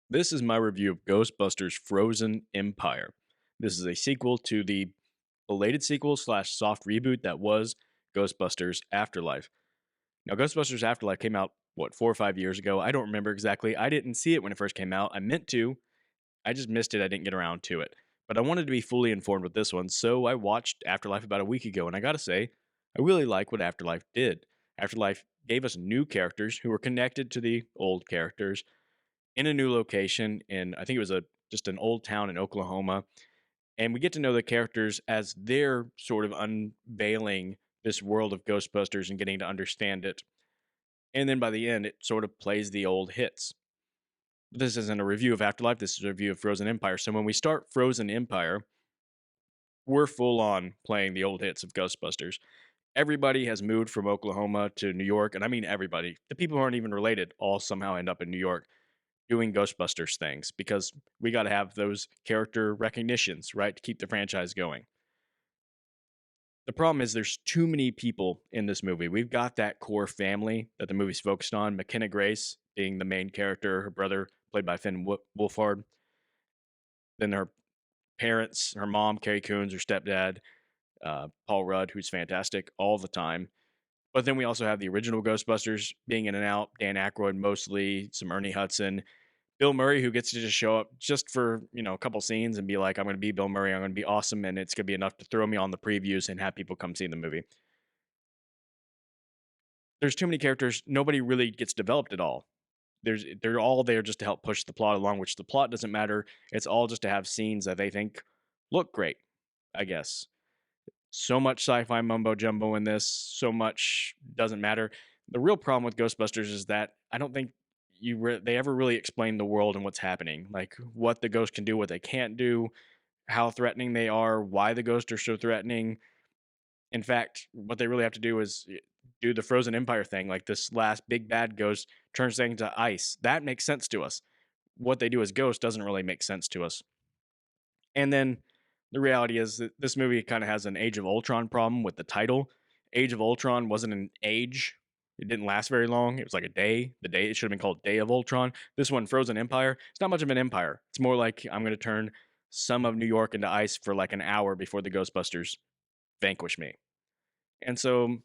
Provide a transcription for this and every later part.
This is my review of Ghostbusters Frozen Empire. This is a sequel to the belated sequel slash soft reboot that was Ghostbusters Afterlife. Now, Ghostbusters Afterlife came out, what, 4 or 5 years ago? I don't remember exactly. I didn't see it when it first came out. I meant to. I just missed it. I didn't get around to it. But I wanted to be fully informed with this one, so I watched Afterlife about a week ago, and I gotta say, I really like what Afterlife did. Afterlife gave us new characters who were connected to the old characters in a new location in I think it was a just an old town in Oklahoma, and we get to know the characters as they're sort of unveiling this world of Ghostbusters and getting to understand it. And then by the end, it sort of plays the old hits. This isn't a review of Afterlife. This is a review of Frozen Empire. So when we start Frozen Empire, we're full on playing the old hits of Ghostbusters. Everybody has moved from Oklahoma to New York, and I mean everybody. The people who aren't even related all somehow end up in New York doing Ghostbusters things because we got to have those character recognitions, right, to keep the franchise going. The problem is there's too many people in this movie. We've got that core family that the movie's focused on. McKenna Grace being the main character, her brother played by Finn Wolfhard, then her parents, her mom Carrie Coons, her stepdad Paul Rudd, who's fantastic all the time. But then we also have the original Ghostbusters being in and out. Dan Aykroyd mostly, some Ernie Hudson, Bill Murray, who gets to just show up just for, a couple scenes and be like, I'm going to be Bill Murray. I'm going to be awesome. And it's going to be enough to throw me on the previews and have people come see the movie. There's too many characters. Nobody really gets developed at all. They're all there just to help push the plot along, which the plot doesn't matter. It's all just to have scenes that they think look great, I guess. So much sci-fi mumbo jumbo in this. So much doesn't matter. The real problem with Ghostbusters is that I don't think they ever really explain the world and what's happening, like what the ghost can do, what they can't do, how threatening they are, why the ghosts are so threatening. In fact, what they really have to do is do the Frozen Empire thing, like this last big bad ghost turns things to ice. That makes sense to us. What they do as ghosts doesn't really make sense to us. And then the reality is that this movie kind of has an Age of Ultron problem with the title. Age of Ultron wasn't an age. It didn't last very long. It was like a day. The day it should have been called Day of Ultron. This one, Frozen Empire, it's not much of an empire. It's more like I'm going to turn some of New York into ice for like an hour before the Ghostbusters vanquish me. And so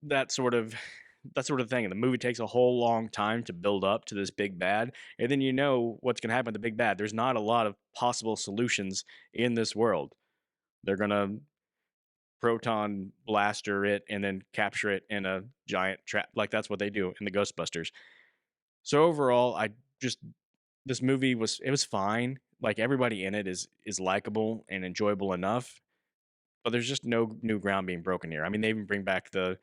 that sort of that sort of thing. And the movie takes a whole long time to build up to this big bad, and then you know what's going to happen with the big bad. There's not a lot of possible solutions in this world. They're going to proton blaster it and then capture it in a giant trap. Like that's what they do in the Ghostbusters. So overall, I just this movie was fine. Like everybody in it is likable and enjoyable enough, but there's just no new ground being broken here. I mean, they even bring back the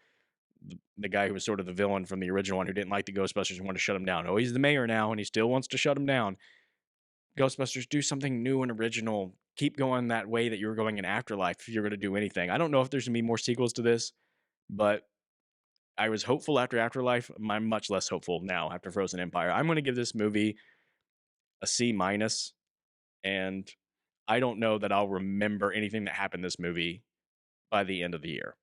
guy who was sort of the villain from the original one who didn't like the Ghostbusters and wanted to shut him down. Oh, he's the mayor now and he still wants to shut him down. Ghostbusters, do something new and original. Keep going that way that you were going in Afterlife if you're going to do anything. I don't know if there's going to be more sequels to this, but I was hopeful after Afterlife. I'm much less hopeful now after Frozen Empire. I'm going to give this movie a C minus, and I don't know that I'll remember anything that happened in this movie by the end of the year.